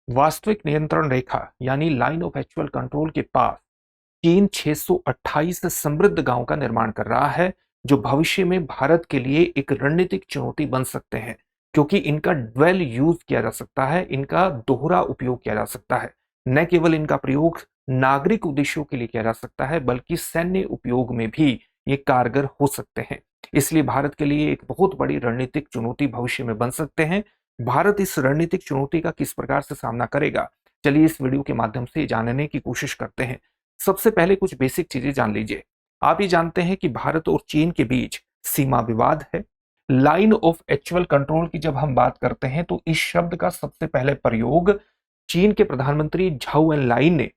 वास्तविक नियंत्रण रेखा यानी लाइन ऑफ एक्चुअल कंट्रोल के पास चीन 628 समृद्ध गांव का निर्माण कर रहा है, जो भविष्य में भारत के लिए एक रणनीतिक चुनौती बन सकते हैं, क्योंकि इनका ड्वेल यूज किया जा सकता है, इनका दोहरा उपयोग किया जा सकता है। न केवल इनका प्रयोग नागरिक उद्देश्यों के लिए किया जा सकता है, बल्कि सैन्य उपयोग में भी ये कारगर हो सकते हैं। इसलिए भारत के लिए एक बहुत बड़ी रणनीतिक चुनौती भविष्य में बन सकते हैं। भारत इस रणनीतिक चुनौती का किस प्रकार से सामना करेगा, चलिए इस वीडियो के माध्यम से जानने की कोशिश करते हैं। सबसे पहले कुछ बेसिक चीजें जान लीजिए। आप ये जानते हैं कि भारत और चीन के बीच सीमा विवाद है। लाइन ऑफ एक्चुअल कंट्रोल की जब हम बात करते हैं तो इस शब्द का सबसे पहले प्रयोग चीन के प्रधानमंत्री झाउ एनलाइन ने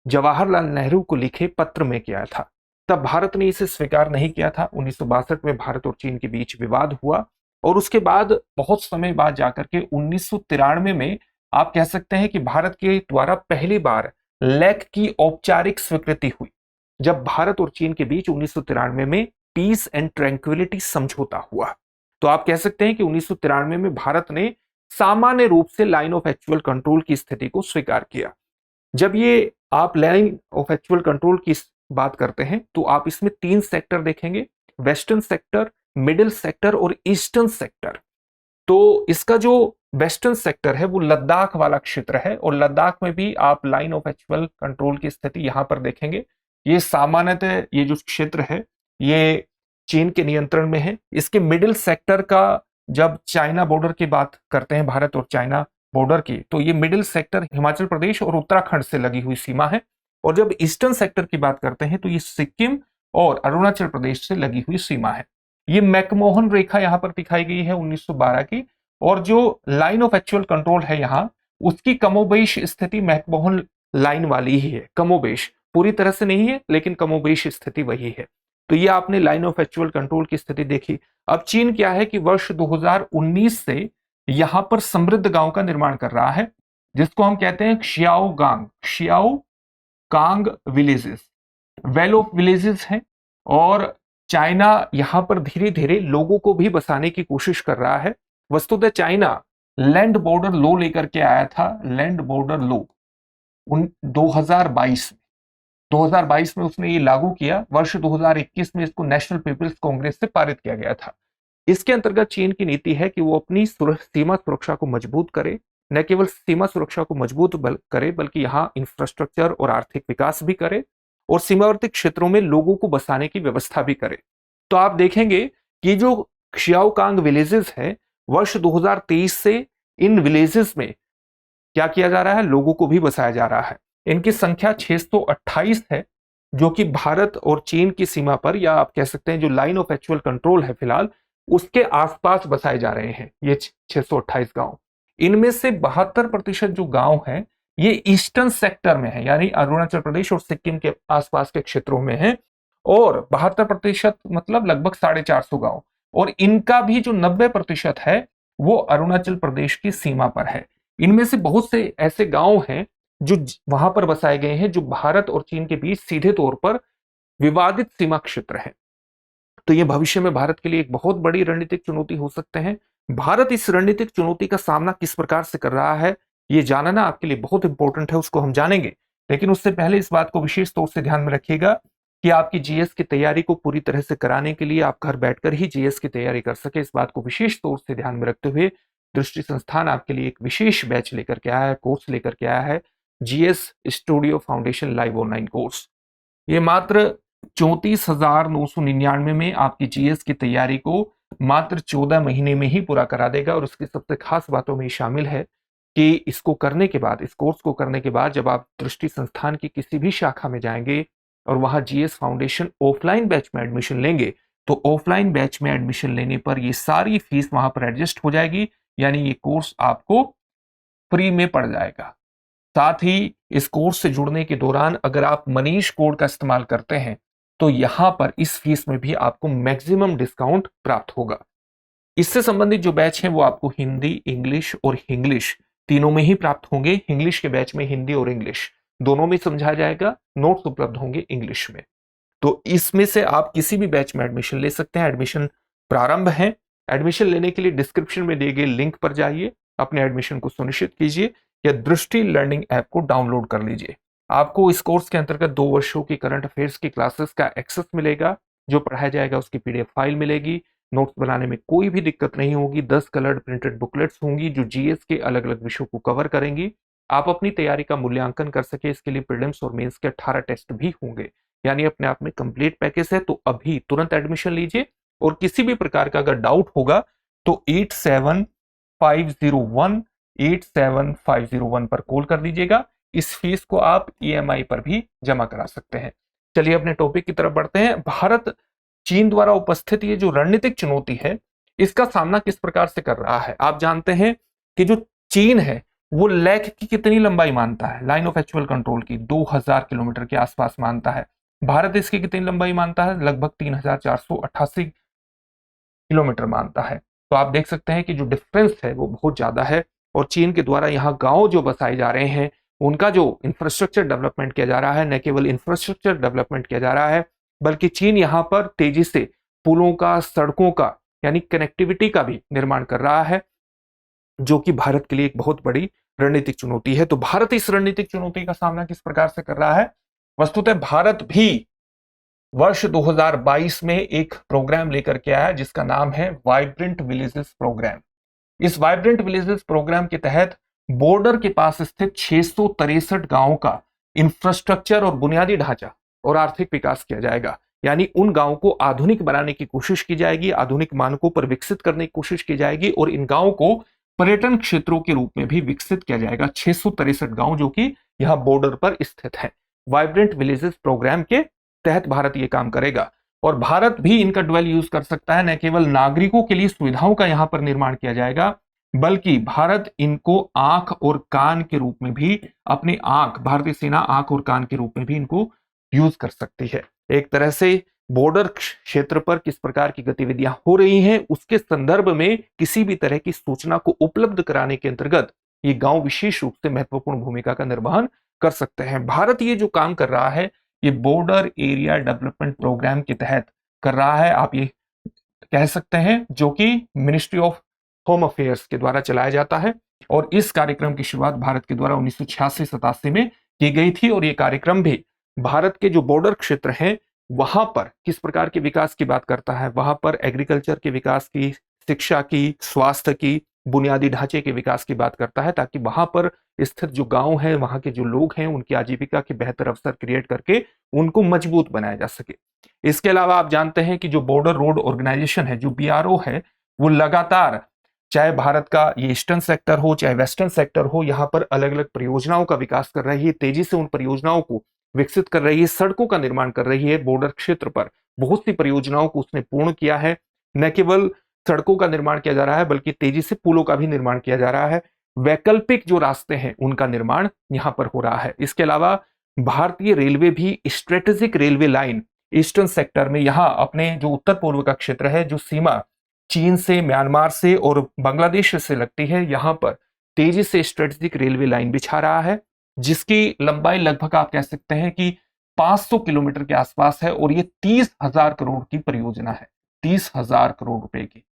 जवाहरलाल नेहरू को लिखे पत्र में किया था। तब भारत ने इसे स्वीकार नहीं किया था। 1962 में भारत और चीन के बीच विवाद हुआ और उसके बाद बहुत समय बाद जाकर के 1993 में आप कह सकते हैं कि भारत के द्वारा पहली बार लेक की औपचारिक स्वीकृति हुई, जब भारत और चीन के बीच 1993 में पीस एंड ट्रैंक्विलिटी समझौता हुआ। तो आप कह सकते हैं कि 1993 में भारत ने सामान्य रूप से लाइन ऑफ एक्चुअल कंट्रोल की स्थिति को स्वीकार किया। जब ये आप लाइन ऑफ एक्चुअल कंट्रोल की बात करते हैं तो आप इसमें 3 सेक्टर देखेंगे, वेस्टर्न सेक्टर, मिडिल सेक्टर और ईस्टर्न सेक्टर। तो इसका जो वेस्टर्न सेक्टर है वो लद्दाख वाला क्षेत्र है और लद्दाख में भी आप लाइन ऑफ एक्चुअल कंट्रोल की स्थिति यहां पर देखेंगे। ये सामान्यतः ये जो क्षेत्र है ये चीन के नियंत्रण में है। इसके मिडिल सेक्टर का जब चाइना बॉर्डर की बात करते हैं, भारत और चाइना बॉर्डर की, तो ये मिडिल सेक्टर हिमाचल प्रदेश और उत्तराखंड से लगी हुई सीमा है। और जब ईस्टर्न सेक्टर की बात करते हैं तो ये सिक्किम और अरुणाचल प्रदेश से लगी हुई सीमा है। ये मैकमोहन रेखा यहां पर दिखाई गई है 1912 की, और जो लाइन ऑफ एक्चुअल कंट्रोल है यहां उसकी कमोबेश स्थिति मैकमोहन लाइन वाली ही है। कमोबेश पूरी तरह से नहीं है, लेकिन कमोबेश स्थिति वही है। तो ये आपने लाइन ऑफ एक्चुअल कंट्रोल की स्थिति देखी। अब चीन क्या है कि वर्ष 2019 से यहां पर समृद्ध गांव का निर्माण कर रहा है, जिसको हम कहते हैं Xiaokang villages, well off villages हैं। और चाइना यहां पर धीरे धीरे लोगों को भी बसाने की कोशिश कर रहा है। वस्तुतः चाइना लैंड बॉर्डर लॉ लेकर के आया था, लैंड बॉर्डर लॉ 2022 में उसने ये लागू किया। वर्ष 2021 में इसको नेशनल पीपल्स कांग्रेस से पारित किया गया था। इसके अंतर्गत चीन की नीति है कि वो अपनी सीमा सुरक्षा को मजबूत करे, न केवल सीमा सुरक्षा को मजबूत करे बल्कि यहाँ इंफ्रास्ट्रक्चर और आर्थिक विकास भी करे और सीमावर्ती क्षेत्रों में लोगों को बसाने की व्यवस्था भी करे। तो आप देखेंगे कि जो शियाओकांग विलेजेस है, वर्ष 2023 से इन विलेजेस में क्या किया जा रहा है, लोगों को भी बसाया जा रहा है। इनकी संख्या 628 है, जो कि भारत और चीन की सीमा पर, या आप कह सकते हैं जो लाइन ऑफ एक्चुअल कंट्रोल है फिलहाल उसके आसपास बसाए जा रहे हैं ये 628 गांव। इनमें से 72% जो गांव हैं ये ईस्टर्न सेक्टर में है, यानी अरुणाचल प्रदेश और सिक्किम के आसपास के क्षेत्रों में है। और 72% मतलब लगभग 450 गांव, और इनका भी जो 90% है वो अरुणाचल प्रदेश की सीमा पर है। इनमें से बहुत से ऐसे गांव हैं जो वहां पर बसाए गए हैं जो भारत और चीन के बीच सीधे तौर पर विवादित सीमा क्षेत्र है। तो ये भविष्य में भारत के लिए एक बहुत बड़ी रणनीतिक चुनौती हो सकते हैं। भारत इस रणनीतिक चुनौती का सामना किस प्रकार से कर रहा है ये जानना आपके लिए बहुत इंपॉर्टेंट है, उसको हम जानेंगे। लेकिन उससे पहले इस बात को विशेष तौर से ध्यान में रखिएगा कि आपकी जीएस की तैयारी को पूरी तरह से कराने के लिए आप घर बैठकर ही जीएस की तैयारी कर सके, इस बात को विशेष तौर से ध्यान में रखते हुए दृष्टि संस्थान आपके लिए एक विशेष बैच लेकर के आया है, कोर्स लेकर के आया है, GS studio foundation live online course. ये मात्र 34,999 में आपकी जीएस की तैयारी को मात्र 14 महीने में ही पूरा करा देगा। और उसकी सबसे खास बातों में शामिल है कि इसको करने के बाद, इस कोर्स को करने के बाद जब आप दृष्टि संस्थान की किसी भी शाखा में जाएंगे और वहां जीएस फाउंडेशन ऑफलाइन बैच में एडमिशन लेंगे, तो ऑफलाइन बैच में एडमिशन लेने पर ये सारी फीस वहां पर एडजस्ट हो जाएगी, यानी ये कोर्स आपको फ्री में पड़ जाएगा। साथ ही इस कोर्स से जुड़ने के दौरान अगर आप मनीष कोड का इस्तेमाल करते हैं तो यहां पर इस फीस में भी आपको मैक्सिमम डिस्काउंट प्राप्त होगा। इससे संबंधित जो बैच हैं वो आपको हिंदी, इंग्लिश और इंग्लिश तीनों में ही प्राप्त होंगे। इंग्लिश के बैच में हिंदी और इंग्लिश दोनों में समझाया जाएगा, नोट्स उपलब्ध होंगे इंग्लिश में। तो इसमें से आप किसी भी बैच में एडमिशन ले सकते हैं। एडमिशन प्रारंभ है। एडमिशन लेने के लिए डिस्क्रिप्शन में दिए गए लिंक पर जाइए, अपने एडमिशन को सुनिश्चित कीजिए। या दृष्टि लर्निंग ऐप को डाउनलोड कर लीजिए। आपको इस कोर्स के अंतर्गत 2 वर्षों की करंट अफेयर्स की क्लासेस का एक्सेस मिलेगा, जो पढ़ाया जाएगा उसकी पीडीएफ फाइल मिलेगी, नोट्स बनाने में कोई भी दिक्कत नहीं होगी, 10 कलर्ड प्रिंटेड बुकलेट्स होंगी जो जीएस के अलग अलग विषयों को कवर करेंगी। आप अपनी तैयारी का मूल्यांकन कर सके इसके लिए प्रीलिम्स और मेंस के 18 टेस्ट भी होंगे, यानी अपने आप में कंप्लीट पैकेज है। तो अभी तुरंत एडमिशन लीजिए, और किसी भी प्रकार का अगर डाउट होगा तो 8750187501 पर कॉल कर दीजिएगा। इस फीस को आप ईएमआई पर भी जमा करा सकते हैं। चलिए अपने टॉपिक की तरफ बढ़ते हैं। भारत चीन द्वारा उपस्थित ये जो रणनीतिक चुनौती है, इसका सामना किस प्रकार से कर रहा है। आप जानते हैं कि जो चीन है वो लेक की कितनी लंबाई मानता है, लाइन ऑफ एक्चुअल कंट्रोल की 2000 किलोमीटर के आसपास मानता है। भारत इसकी कितनी लंबाई मानता है, लगभग 3488 किलोमीटर मानता है। तो आप देख सकते हैं कि जो डिफरेंस है वो बहुत ज्यादा है, और चीन के द्वारा यहाँ गांव जो बसाए जा रहे हैं उनका जो इंफ्रास्ट्रक्चर डेवलपमेंट किया जा रहा है, न केवल इंफ्रास्ट्रक्चर डेवलपमेंट किया जा रहा है बल्कि चीन यहाँ पर तेजी से पुलों का, सड़कों का, यानी कनेक्टिविटी का भी निर्माण कर रहा है, जो कि भारत के लिए एक बहुत बड़ी रणनीतिक चुनौती है। तो भारत इस रणनीतिक चुनौती का सामना किस प्रकार से कर रहा है। वस्तुतः भारत भी वर्ष 2022 में एक प्रोग्राम लेकर के आया जिसका नाम है वाइब्रेंट विलेजेस प्रोग्राम। इस वाइब्रेंट विलेजेस प्रोग्राम के तहत बॉर्डर के पास स्थित 663 गांवों का इंफ्रास्ट्रक्चर और बुनियादी ढांचा और आर्थिक विकास किया जाएगा, यानी उन गांवों को आधुनिक बनाने की कोशिश की जाएगी, आधुनिक मानकों पर विकसित करने की कोशिश की जाएगी, और इन गांवों को पर्यटन क्षेत्रों के रूप में भी विकसित किया जाएगा। 663 गांव जो कि यहां बॉर्डर पर स्थित है। वाइब्रेंट विलेजेस प्रोग्राम के तहत भारत ये काम करेगा, और भारत भी इनका डुअल यूज कर सकता है। न केवल नागरिकों के लिए सुविधाओं का यहां पर निर्माण किया जाएगा, बल्कि भारत इनको आंख और कान के रूप में भी, अपनी आंख, भारतीय सेना आंख और कान के रूप में भी इनको यूज कर सकती है। एक तरह से बॉर्डर क्षेत्र पर किस प्रकार की गतिविधियां हो रही हैं उसके संदर्भ में किसी भी तरह की सूचना को उपलब्ध कराने के अंतर्गत ये गांव विशेष रूप से महत्वपूर्ण भूमिका का निर्वहन कर सकते हैं। भारत ये जो काम कर रहा है ये बॉर्डर एरिया डेवलपमेंट प्रोग्राम के तहत कर रहा है, आप ये कह सकते हैं, जो कि मिनिस्ट्री ऑफ होम अफेयर्स के द्वारा चलाया जाता है। और इस कार्यक्रम की शुरुआत भारत के द्वारा 1986-87 में की गई थी, और ये कार्यक्रम भी भारत के जो बॉर्डर क्षेत्र हैं वहां पर किस प्रकार के विकास की बात करता है, वहां पर एग्रीकल्चर के विकास की, शिक्षा की, स्वास्थ्य की, बुनियादी ढांचे के विकास की बात करता है, ताकि वहां पर स्थित जो गांव हैं, वहां के जो लोग हैं, उनकी आजीविका के बेहतर अवसर क्रिएट करके उनको मजबूत बनाया जा सके। इसके अलावा आप जानते हैं कि जो बॉर्डर रोड ऑर्गेनाइजेशन है, जो बीआरओ है, वो लगातार, चाहे भारत का ये ईस्टर्न सेक्टर हो चाहे वेस्टर्न सेक्टर हो, यहाँ पर अलग अलग परियोजनाओं का विकास कर रही है, तेजी से उन परियोजनाओं को विकसित कर रही है, सड़कों का निर्माण कर रही है। बॉर्डर क्षेत्र पर बहुत सी परियोजनाओं को उसने पूर्ण किया है। न केवल सड़कों का निर्माण किया जा रहा है बल्कि तेजी से पुलों का भी निर्माण किया जा रहा है। वैकल्पिक जो रास्ते हैं उनका निर्माण यहां पर हो रहा है। इसके अलावा भारतीय रेलवे भी strategic railway line eastern sector में, यहां अपने जो उत्तर पूर्व का क्षेत्र है, जो सीमा चीन से, म्यांमार से और बांग्लादेश से लगती है, यहां पर तेजी से स्ट्रेटेजिक रेलवे लाइन बिछा रहा है, जिसकी लंबाई लगभग आप कह सकते हैं कि 500 किलोमीटर के आसपास है, और ये 30,000 करोड़ की परियोजना है, 30,000 करोड़ रुपए की।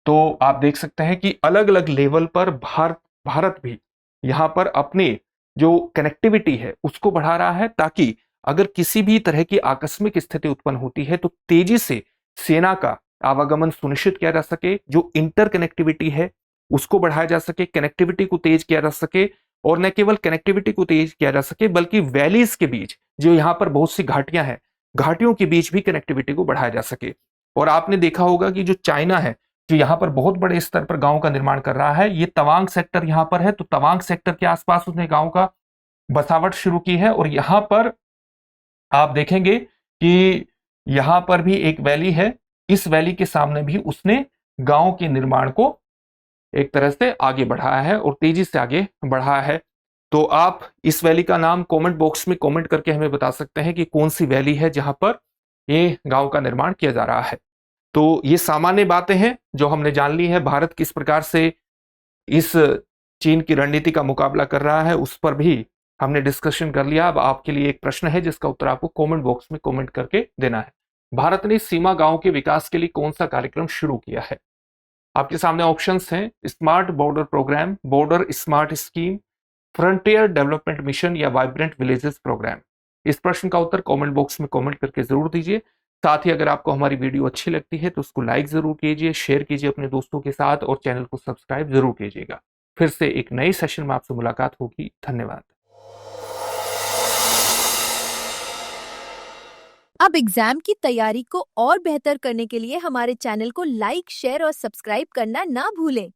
तो आप देख सकते हैं कि अलग अलग लेवल पर भारत भी यहां पर अपने जो कनेक्टिविटी है उसको बढ़ा रहा है, ताकि अगर किसी भी तरह की आकस्मिक स्थिति उत्पन्न होती है तो तेजी से सेना का आवागमन सुनिश्चित किया जा सके, जो इंटर कनेक्टिविटी है उसको बढ़ाया जा सके, कनेक्टिविटी को तेज किया जा सके, और न केवल कनेक्टिविटी को तेज किया जा सके बल्कि वैलीज के बीच, जो यहाँ पर बहुत सी घाटियां हैं, घाटियों के बीच भी कनेक्टिविटी को बढ़ाया जा सके। और आपने देखा होगा कि जो चाइना है, जो यहाँ पर बहुत बड़े स्तर पर गांव का निर्माण कर रहा है, ये तवांग सेक्टर यहाँ पर है, तो तवांग सेक्टर के आसपास उसने गांव का बसावट शुरू की है। और यहाँ पर आप देखेंगे कि यहाँ पर भी एक वैली है, इस वैली के सामने भी उसने गांव के निर्माण को एक तरह से आगे बढ़ाया है और तेजी से आगे बढ़ाया है। तो आप इस वैली का नाम कमेंट बॉक्स में कमेंट करके हमें बता सकते हैं कि कौन सी वैली है जहां पर ये गांव का निर्माण किया जा रहा है। तो ये सामान्य बातें हैं जो हमने जान ली है। भारत किस प्रकार से इस चीन की रणनीति का मुकाबला कर रहा है उस पर भी हमने डिस्कशन कर लिया। अब आपके लिए एक प्रश्न है जिसका उत्तर आपको कमेंट बॉक्स में कमेंट करके देना है। भारत ने सीमा गांव के विकास के लिए कौन सा कार्यक्रम शुरू किया है? आपके सामने ऑप्शंस हैं: smart border programme, border smart scheme, frontier development mission या वाइब्रेंट विलेजेस प्रोग्राम? इस प्रश्न का उत्तर कमेंट बॉक्स में कमेंट करके जरूर दीजिए। साथ ही अगर आपको हमारी वीडियो अच्छी लगती है तो उसको लाइक जरूर कीजिए, शेयर कीजिए अपने दोस्तों के साथ और चैनल को सब्सक्राइब जरूर कीजिएगा। फिर से एक नए सेशन में आपसे मुलाकात होगी। धन्यवाद। अब एग्जाम की तैयारी को और बेहतर करने के लिए हमारे चैनल को लाइक, शेयर और सब्सक्राइब करना ना भूलें।